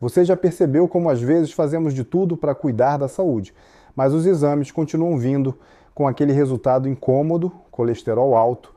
Você já percebeu como às vezes fazemos de tudo para cuidar da saúde, mas os exames continuam vindo com aquele resultado incômodo, colesterol alto.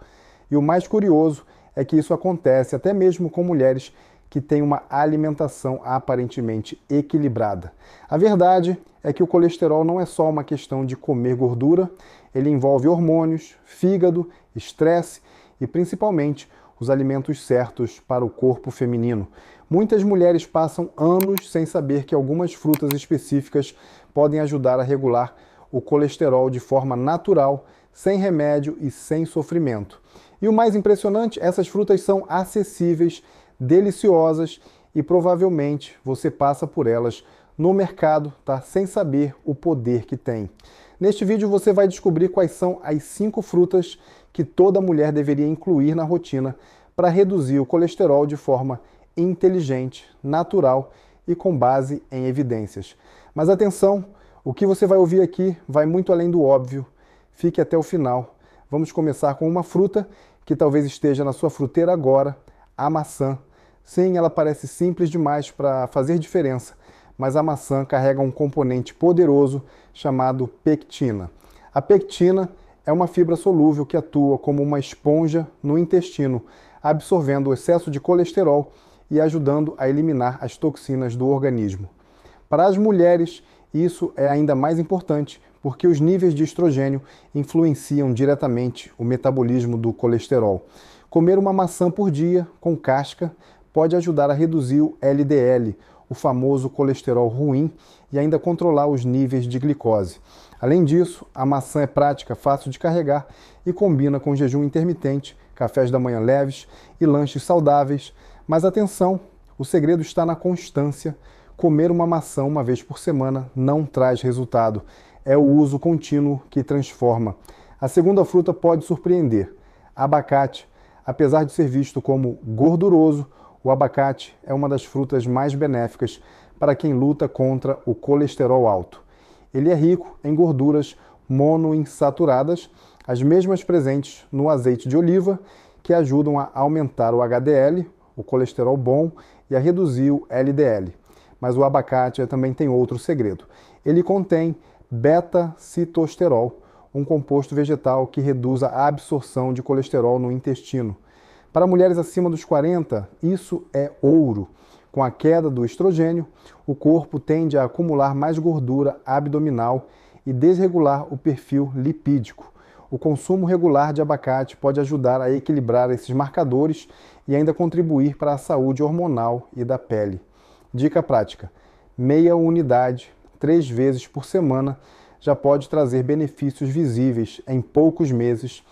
E o mais curioso é que isso acontece até mesmo com mulheres que têm uma alimentação aparentemente equilibrada. A verdade é que o colesterol não é só uma questão de comer gordura, ele envolve hormônios, fígado, estresse e principalmente os alimentos certos para o corpo feminino. Muitas mulheres passam anos sem saber que algumas frutas específicas podem ajudar a regular o colesterol de forma natural, sem remédio e sem sofrimento. E o mais impressionante, essas frutas são acessíveis, deliciosas e provavelmente você passa por elas no mercado, tá? Sem saber o poder que tem. Neste vídeo você vai descobrir quais são as 5 frutas que toda mulher deveria incluir na rotina para reduzir o colesterol de forma inteligente, natural e com base em evidências. Mas atenção, o que você vai ouvir aqui vai muito além do óbvio. Fique até o final. Vamos começar com uma fruta que talvez esteja na sua fruteira agora, a maçã. Sim, ela parece simples demais para fazer diferença, mas a maçã carrega um componente poderoso chamado pectina. A pectina é uma fibra solúvel que atua como uma esponja no intestino, absorvendo o excesso de colesterol e ajudando a eliminar as toxinas do organismo. Para as mulheres, isso é ainda mais importante, porque os níveis de estrogênio influenciam diretamente o metabolismo do colesterol. Comer uma maçã por dia, com casca, pode ajudar a reduzir o LDL, o famoso colesterol ruim, e ainda controlar os níveis de glicose. Além disso, a maçã é prática, fácil de carregar e combina com jejum intermitente, cafés da manhã leves e lanches saudáveis. Mas atenção, o segredo está na constância. Comer uma maçã uma vez por semana não traz resultado. É o uso contínuo que transforma. A segunda fruta pode surpreender. Abacate. Apesar de ser visto como gorduroso, o abacate é uma das frutas mais benéficas para quem luta contra o colesterol alto. Ele é rico em gorduras monoinsaturadas, as mesmas presentes no azeite de oliva, que ajudam a aumentar o HDL, o colesterol bom, e a reduzir o LDL. Mas o abacate também tem outro segredo. Ele contém beta-citosterol, um composto vegetal que reduz a absorção de colesterol no intestino. Para mulheres acima dos 40, isso é ouro. Com a queda do estrogênio, o corpo tende a acumular mais gordura abdominal e desregular o perfil lipídico. O consumo regular de abacate pode ajudar a equilibrar esses marcadores e ainda contribuir para a saúde hormonal e da pele. Dica prática: meia unidade, 3 vezes por semana, já pode trazer benefícios visíveis em poucos meses.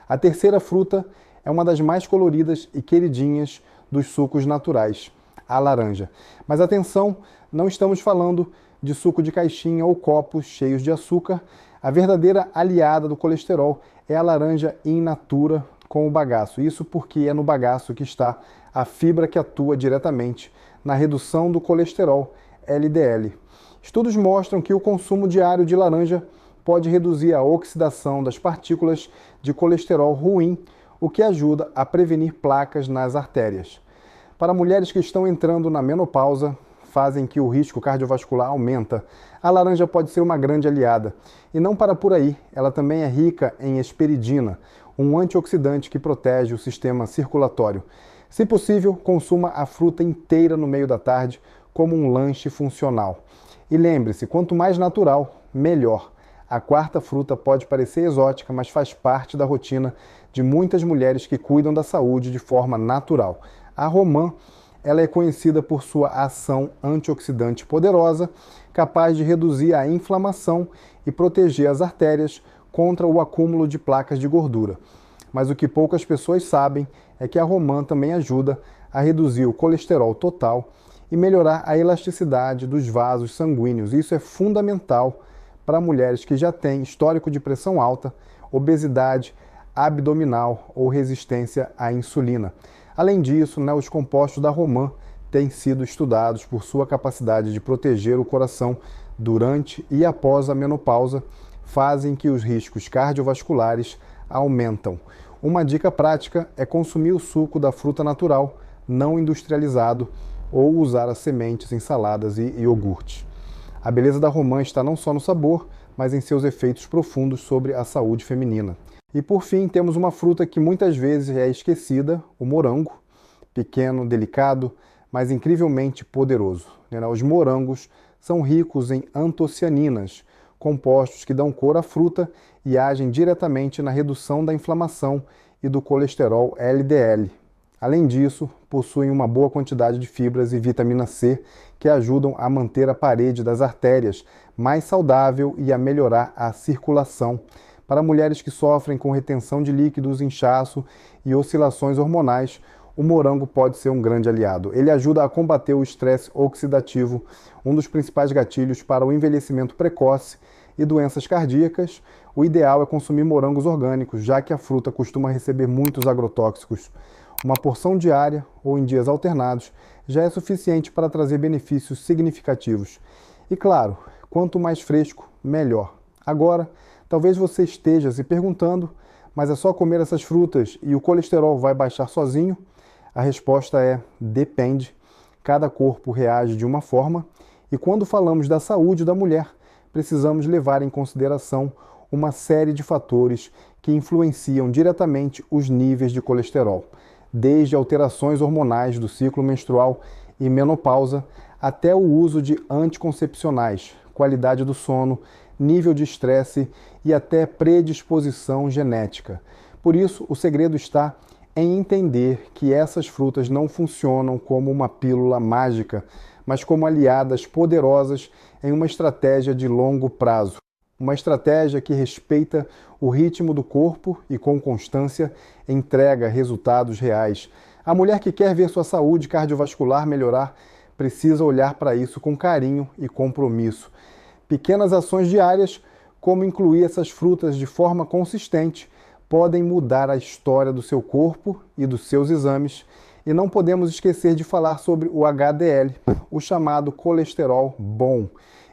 A terceira fruta é uma das mais coloridas e queridinhas dos sucos naturais, a laranja. Mas atenção, não estamos falando de suco de caixinha ou copos cheios de açúcar. A verdadeira aliada do colesterol é a laranja in natura com o bagaço. Isso porque é no bagaço que está a fibra que atua diretamente na redução do colesterol LDL. Estudos mostram que o consumo diário de laranja pode reduzir a oxidação das partículas de colesterol ruim, o que ajuda a prevenir placas nas artérias. Para mulheres que estão entrando na menopausa, fazem que o risco cardiovascular aumenta, a laranja pode ser uma grande aliada. E não para por aí, ela também é rica em hesperidina, um antioxidante que protege o sistema circulatório. Se possível, consuma a fruta inteira no meio da tarde como um lanche funcional. E lembre-se, quanto mais natural, melhor. A quarta fruta pode parecer exótica, mas faz parte da rotina de muitas mulheres que cuidam da saúde de forma natural. A romã, ela é conhecida por sua ação antioxidante poderosa, capaz de reduzir a inflamação e proteger as artérias contra o acúmulo de placas de gordura. Mas o que poucas pessoas sabem é que a romã também ajuda a reduzir o colesterol total e melhorar a elasticidade dos vasos sanguíneos. Isso é fundamental para mulheres que já têm histórico de pressão alta, obesidade abdominal ou resistência à insulina. Além disso, os compostos da romã têm sido estudados por sua capacidade de proteger o coração durante e após a menopausa, fazem que os riscos cardiovasculares aumentam. Uma dica prática é consumir o suco da fruta natural, não industrializado, ou usar as sementes em saladas e iogurtes. A beleza da romã está não só no sabor, mas em seus efeitos profundos sobre a saúde feminina. E por fim, temos uma fruta que muitas vezes é esquecida, o morango, pequeno, delicado, mas incrivelmente poderoso. Os morangos são ricos em antocianinas, compostos que dão cor à fruta e agem diretamente na redução da inflamação e do colesterol LDL. Além disso, possuem uma boa quantidade de fibras e vitamina C que ajudam a manter a parede das artérias mais saudável e a melhorar a circulação. Para mulheres que sofrem com retenção de líquidos, inchaço e oscilações hormonais, o morango pode ser um grande aliado. Ele ajuda a combater o estresse oxidativo, um dos principais gatilhos para o envelhecimento precoce e doenças cardíacas. O ideal é consumir morangos orgânicos, já que a fruta costuma receber muitos agrotóxicos. Uma porção diária ou em dias alternados já é suficiente para trazer benefícios significativos. E claro, quanto mais fresco, melhor. Agora, talvez você esteja se perguntando, mas é só comer essas frutas e o colesterol vai baixar sozinho? A resposta é: depende. Cada corpo reage de uma forma e quando falamos da saúde da mulher, precisamos levar em consideração uma série de fatores que influenciam diretamente os níveis de colesterol, desde alterações hormonais do ciclo menstrual e menopausa até o uso de anticoncepcionais, qualidade do sono, nível de estresse e até predisposição genética. Por isso, o segredo está em entender que essas frutas não funcionam como uma pílula mágica, mas como aliadas poderosas em uma estratégia de longo prazo. Uma estratégia que respeita o ritmo do corpo e, com constância, entrega resultados reais. A mulher que quer ver sua saúde cardiovascular melhorar precisa olhar para isso com carinho e compromisso. Pequenas ações diárias, como incluir essas frutas de forma consistente, podem mudar a história do seu corpo e dos seus exames. E não podemos esquecer de falar sobre o HDL, o chamado colesterol bom.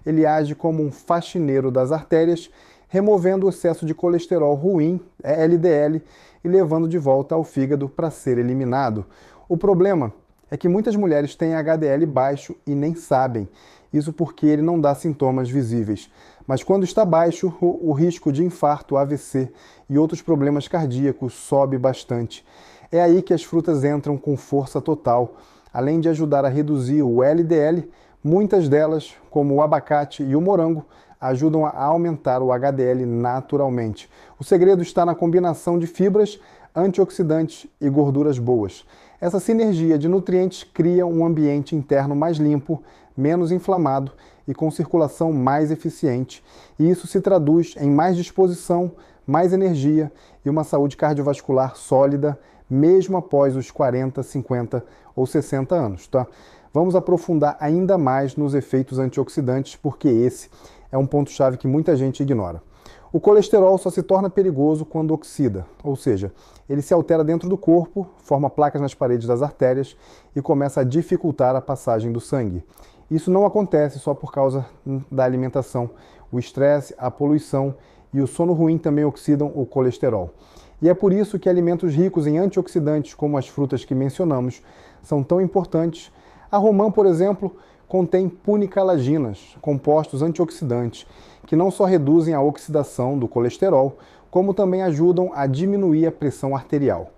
Ele age como um faxineiro das artérias, removendo o excesso de colesterol ruim, LDL, e levando de volta ao fígado para ser eliminado. O problema é que muitas mulheres têm HDL baixo e nem sabem. Isso porque ele não dá sintomas visíveis. Mas quando está baixo, o risco de infarto, AVC e outros problemas cardíacos sobe bastante. É aí que as frutas entram com força total. Além de ajudar a reduzir o LDL, muitas delas, como o abacate e o morango, ajudam a aumentar o HDL naturalmente. O segredo está na combinação de fibras, antioxidantes e gorduras boas. Essa sinergia de nutrientes cria um ambiente interno mais limpo, menos inflamado e com circulação mais eficiente. E isso se traduz em mais disposição, mais energia e uma saúde cardiovascular sólida, mesmo após os 40, 50 ou 60 anos, tá? Vamos aprofundar ainda mais nos efeitos antioxidantes, porque esse é um ponto-chave que muita gente ignora. O colesterol só se torna perigoso quando oxida, ou seja, ele se altera dentro do corpo, forma placas nas paredes das artérias e começa a dificultar a passagem do sangue. Isso não acontece só por causa da alimentação. O estresse, a poluição e o sono ruim também oxidam o colesterol. E é por isso que alimentos ricos em antioxidantes, como as frutas que mencionamos, são tão importantes. A romã, por exemplo, contém punicalaginas, compostos antioxidantes, que não só reduzem a oxidação do colesterol, como também ajudam a diminuir a pressão arterial.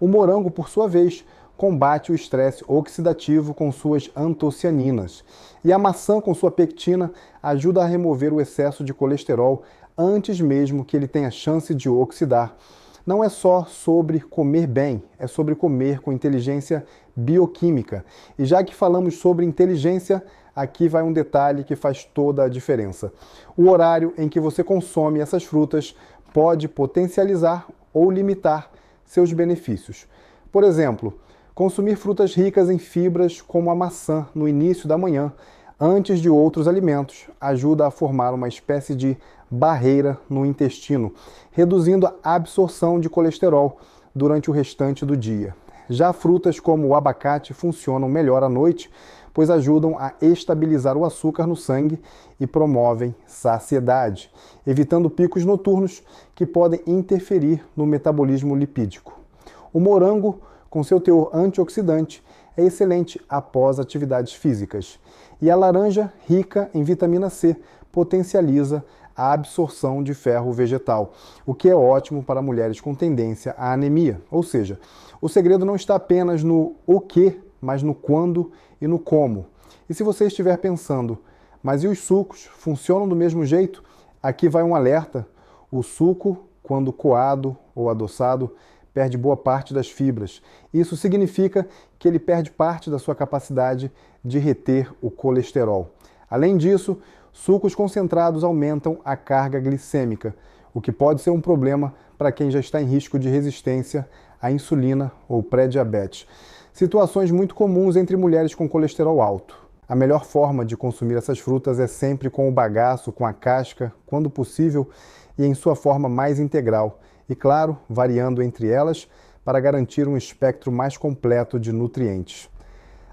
O morango, por sua vez, combate o estresse oxidativo com suas antocianinas. E a maçã, com sua pectina, ajuda a remover o excesso de colesterol antes mesmo que ele tenha chance de oxidar. Não é só sobre comer bem, é sobre comer com inteligência bioquímica. E já que falamos sobre inteligência, aqui vai um detalhe que faz toda a diferença. O horário em que você consome essas frutas pode potencializar ou limitar seus benefícios. Por exemplo, consumir frutas ricas em fibras como a maçã no início da manhã, antes de outros alimentos, ajuda a formar uma espécie de barreira no intestino, reduzindo a absorção de colesterol durante o restante do dia. Já frutas como o abacate funcionam melhor à noite, pois ajudam a estabilizar o açúcar no sangue e promovem saciedade, evitando picos noturnos que podem interferir no metabolismo lipídico. O morango, com seu teor antioxidante, é excelente após atividades físicas. E a laranja, rica em vitamina C, potencializa a absorção de ferro vegetal, o que é ótimo para mulheres com tendência à anemia. Ou seja, o segredo não está apenas no o que, mas no quando e no como. E se você estiver pensando, mas e os sucos? Funcionam do mesmo jeito? Aqui vai um alerta. O suco, quando coado ou adoçado, perde boa parte das fibras. Isso significa que ele perde parte da sua capacidade de reter o colesterol. Além disso, sucos concentrados aumentam a carga glicêmica, o que pode ser um problema para quem já está em risco de resistência à insulina ou pré-diabetes. Situações muito comuns entre mulheres com colesterol alto. A melhor forma de consumir essas frutas é sempre com o bagaço, com a casca, quando possível, e em sua forma mais integral. E claro, variando entre elas para garantir um espectro mais completo de nutrientes.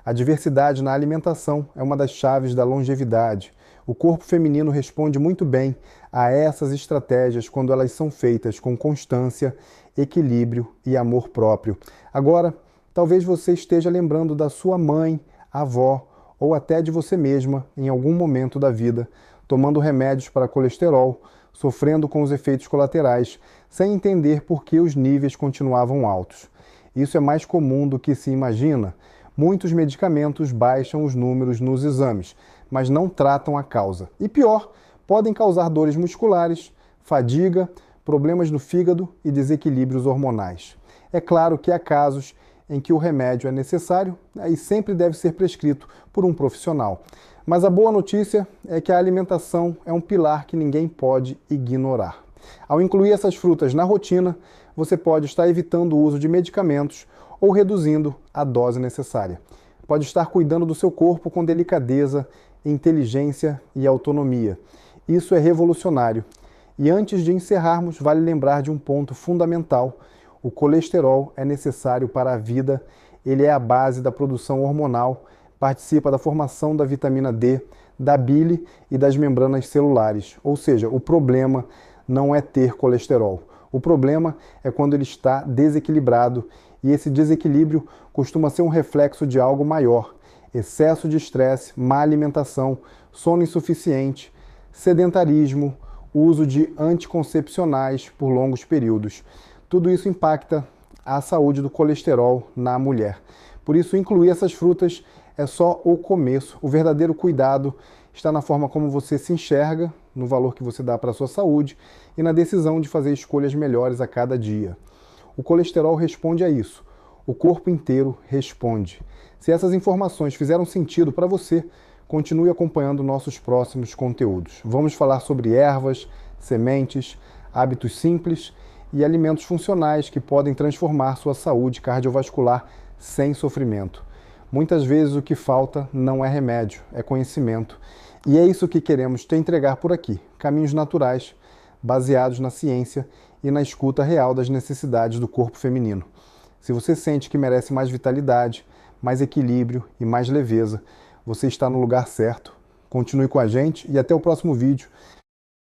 A diversidade na alimentação é uma das chaves da longevidade. O corpo feminino responde muito bem a essas estratégias quando elas são feitas com constância, equilíbrio e amor próprio. Agora, talvez você esteja lembrando da sua mãe, avó ou até de você mesma em algum momento da vida, tomando remédios para colesterol, sofrendo com os efeitos colaterais, sem entender por que os níveis continuavam altos. Isso é mais comum do que se imagina. Muitos medicamentos baixam os números nos exames, mas não tratam a causa. E pior, podem causar dores musculares, fadiga, problemas no fígado e desequilíbrios hormonais. É claro que há casos em que o remédio é necessário e sempre deve ser prescrito por um profissional. Mas a boa notícia é que a alimentação é um pilar que ninguém pode ignorar. Ao incluir essas frutas na rotina, você pode estar evitando o uso de medicamentos ou reduzindo a dose necessária. Pode estar cuidando do seu corpo com delicadeza, inteligência e autonomia. Isso é revolucionário. E antes de encerrarmos, vale lembrar de um ponto fundamental. O colesterol é necessário para a vida, ele é a base da produção hormonal, participa da formação da vitamina D, da bile e das membranas celulares. Ou seja, o problema não é ter colesterol. O problema é quando ele está desequilibrado, e esse desequilíbrio costuma ser um reflexo de algo maior: excesso de estresse, má alimentação, sono insuficiente, sedentarismo, uso de anticoncepcionais por longos períodos. Tudo isso impacta a saúde do colesterol na mulher. Por isso, incluir essas frutas é só o começo. O verdadeiro cuidado está na forma como você se enxerga, no valor que você dá para a sua saúde e na decisão de fazer escolhas melhores a cada dia. O colesterol responde a isso. O corpo inteiro responde. Se essas informações fizeram sentido para você, continue acompanhando nossos próximos conteúdos. Vamos falar sobre ervas, sementes, hábitos simples e alimentos funcionais que podem transformar sua saúde cardiovascular sem sofrimento. Muitas vezes o que falta não é remédio, é conhecimento. E é isso que queremos te entregar por aqui. Caminhos naturais, baseados na ciência e na escuta real das necessidades do corpo feminino. Se você sente que merece mais vitalidade, mais equilíbrio e mais leveza, você está no lugar certo. Continue com a gente e até o próximo vídeo.